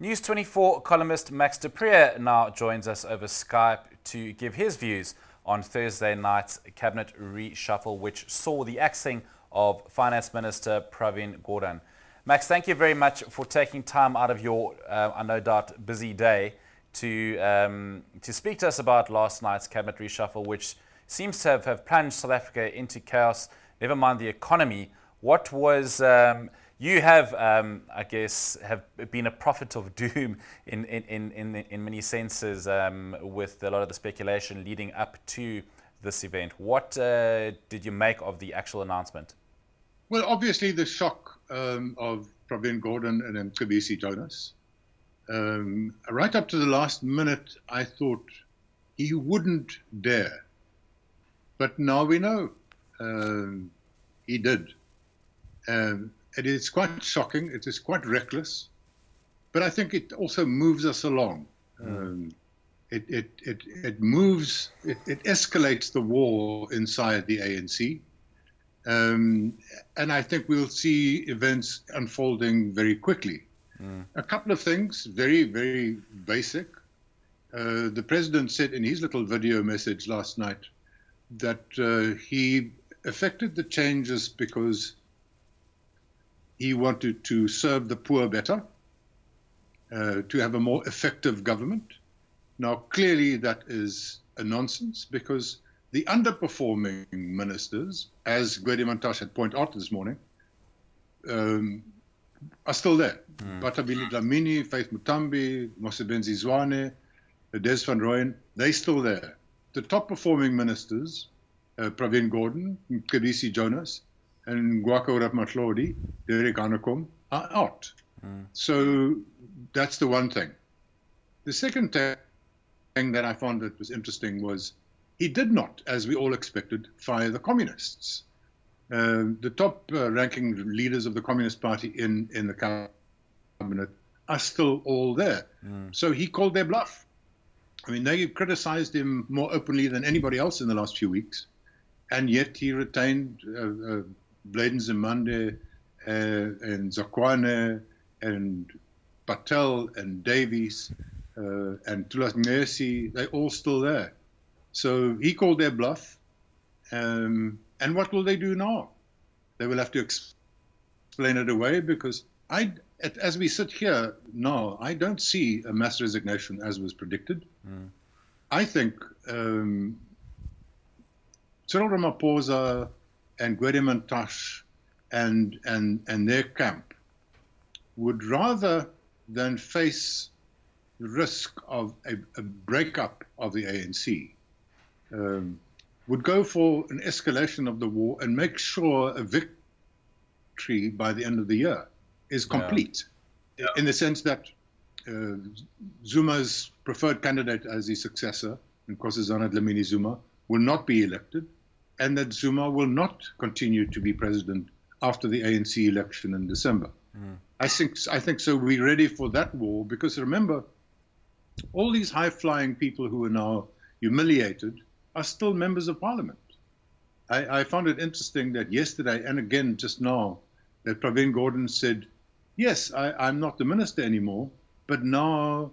News 24 columnist Max de Preez now joins us over Skype to give his views on Thursday night's cabinet reshuffle, which saw the axing of Finance Minister Pravin Gordhan. Max, thank you very much for taking time out of your, I no doubt, busy day to speak to us about last night's cabinet reshuffle, which seems to have plunged South Africa into chaos, never mind the economy. What was... You have, I guess, have been a prophet of doom in many senses with a lot of the speculation leading up to this event. What did you make of the actual announcement? Well, obviously the shock of Pravin Gordhan and Mcebisi Jonas. Right up to the last minute, I thought he wouldn't dare. But now we know he did. It is quite shocking. It is quite reckless, but I think it also moves us along. It moves. It escalates the war inside the ANC, and I think we'll see events unfolding very quickly. A couple of things, very, very basic. The president said in his little video message last night that he effected the changes because he wanted to serve the poor better, to have a more effective government. Now, clearly that is a nonsense because the underperforming ministers, as Gwede Mantashe had pointed out this morning, are still there. Batabile Dlamini, Faith Mutambi, Mosebenzi Zwane, Des van Rooyen, they're still there. The top performing ministers, Pravin Gordhan, Mcebisi Jonas, and Gwako Rapmatlodi, Derek Hanekom, are out. So that's the one thing. The second thing that I found that was interesting was he did not, as we all expected, fire the communists. The top ranking leaders of the Communist Party in the cabinet are still all there. So he called their bluff. I mean, they criticized him more openly than anybody else in the last few weeks, and yet he retained Bladen Zimande and Zakwane and Patel and Davies and Tulas Mercy, they're all still there. So he called their bluff. And what will they do now? They will have to explain it away because as we sit here now, I don't see a mass resignation as was predicted. I think Cyril Ramaphosa and Gwede Mantashe and their camp would rather than face the risk of a breakup of the ANC, would go for an escalation of the war and make sure a victory by the end of the year is complete. In the sense that Zuma's preferred candidate as his successor, Nkosazana Dlamini Zuma, will not be elected, and that Zuma will not continue to be president after the ANC election in December. I think so. We're ready for that war because remember, all these high-flying people who are now humiliated are still members of parliament. I found it interesting that yesterday and again just now that Pravin Gordhan said, yes, I'm not the minister anymore, but now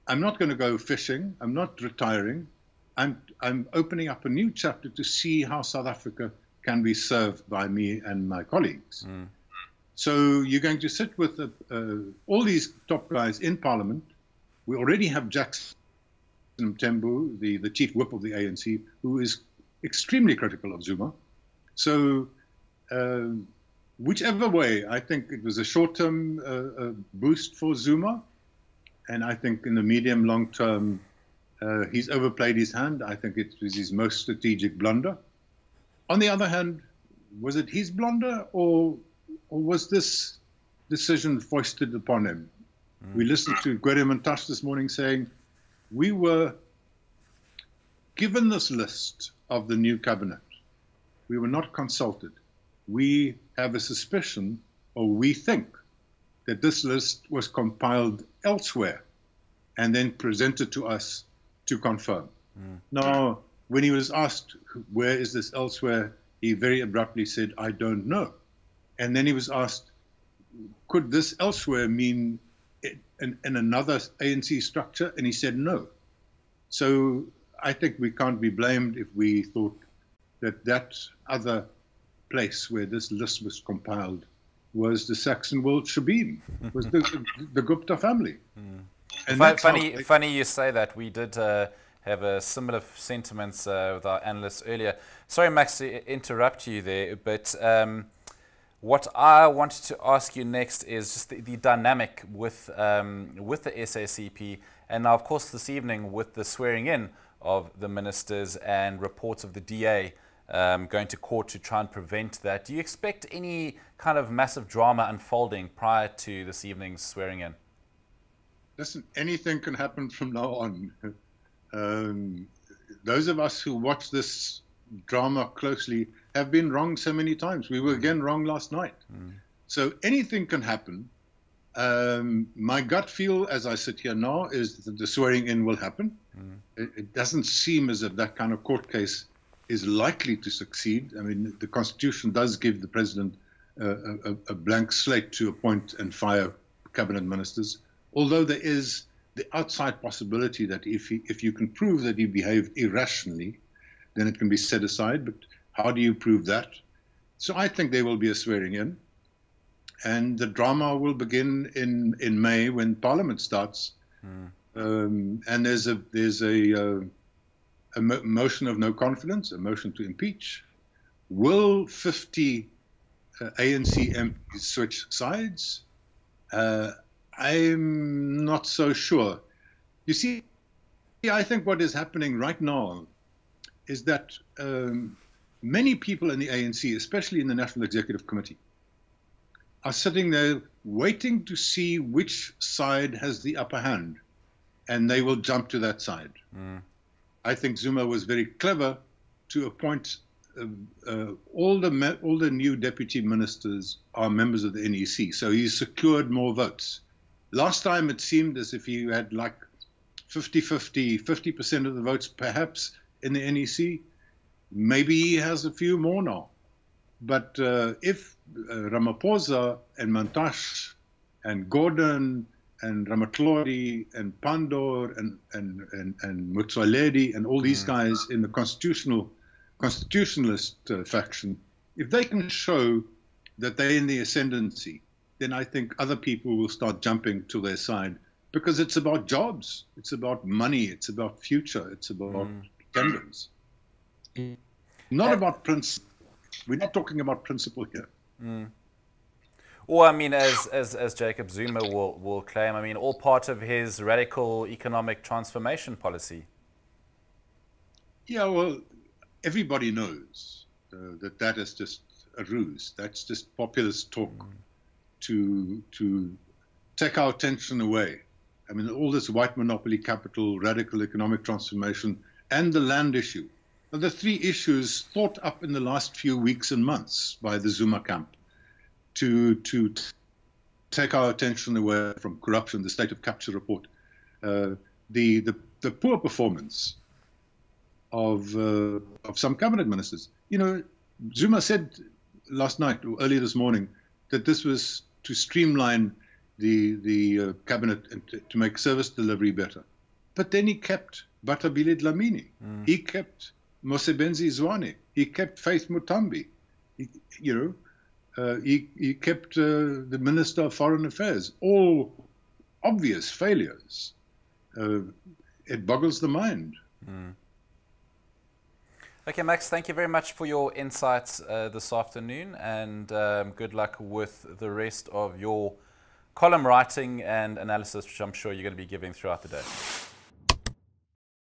I'm not going to go fishing. I'm not retiring. I'm opening up a new chapter to see how South Africa can be served by me and my colleagues. So you're going to sit with all these top guys in Parliament. We already have Jackson Mthembu, the chief whip of the ANC, who is extremely critical of Zuma. So whichever way, I think it was a short-term boost for Zuma. And I think in the medium, long term, he's overplayed his hand. I think it was his most strategic blunder. On the other hand, was it his blunder or was this decision foisted upon him? We listened to Gwede Mantashe this morning saying, we were given this list of the new cabinet. We were not consulted. We have a suspicion, or we think, that this list was compiled elsewhere and then presented to us to confirm. Now, when he was asked, where is this elsewhere, he very abruptly said, I don't know. And then he was asked, could this elsewhere mean in another ANC structure? And he said no. So I think we can't be blamed if we thought that that other place where this list was compiled was the Saxon World Shebeen, was the Gupta family. And funny you say that. We did have a similar sentiments with our analysts earlier. Sorry, Max, to interrupt you there, but what I wanted to ask you next is just the dynamic with the SACP, and now, of course, this evening with the swearing in of the ministers and reports of the DA going to court to try and prevent that. Do you expect any kind of massive drama unfolding prior to this evening's swearing in? Listen, anything can happen from now on. Those of us who watch this drama closely have been wrong so many times. We were again wrong last night. So anything can happen. My gut feel as I sit here now is that the swearing in will happen. It doesn't seem as if that kind of court case is likely to succeed. I mean, the Constitution does give the president a blank slate to appoint and fire cabinet ministers, although there is the outside possibility that if you can prove that he behaved irrationally, then it can be set aside. But how do you prove that? So I think there will be a swearing in, and the drama will begin in May when Parliament starts. And there's a motion of no confidence, a motion to impeach. Will 50 ANC MPs switch sides? I'm not so sure. You see, I think what is happening right now is that many people in the ANC, especially in the National Executive Committee, are sitting there waiting to see which side has the upper hand, and they will jump to that side. I think Zuma was very clever to appoint all the new deputy ministers are members of the NEC, so he's secured more votes. Last time it seemed as if he had like 50% of the votes perhaps in the NEC. Maybe he has a few more now. But if Ramaphosa and Mantashe and Gordon and Ramatlori and Pandor and Motsoaledi and all these guys in the constitutionalist faction, if they can show that they're in the ascendancy, then I think other people will start jumping to their side, because it's about jobs, it's about money, it's about future, it's about independence. Not about principle. We're not talking about principle here. Well, I mean, as Jacob Zuma will claim, I mean, all part of his radical economic transformation policy. Yeah, well, everybody knows that is just a ruse. That's just populist talk to take our attention away. I mean, all this white monopoly capital, radical economic transformation, and the land issue are the three issues thought up in the last few weeks and months by the Zuma camp to take our attention away from corruption, the state of capture report, the poor performance of some cabinet ministers. You know, Zuma said last night or earlier this morning that this was to streamline the cabinet and to make service delivery better. But then he kept Batabile Dlamini. He kept Mosebenzi Zwane. He kept Faith Mutambi. He kept the Minister of Foreign Affairs. All obvious failures. It boggles the mind. Okay, Max, thank you very much for your insights this afternoon, and good luck with the rest of your column writing and analysis, which I'm sure you're going to be giving throughout the day.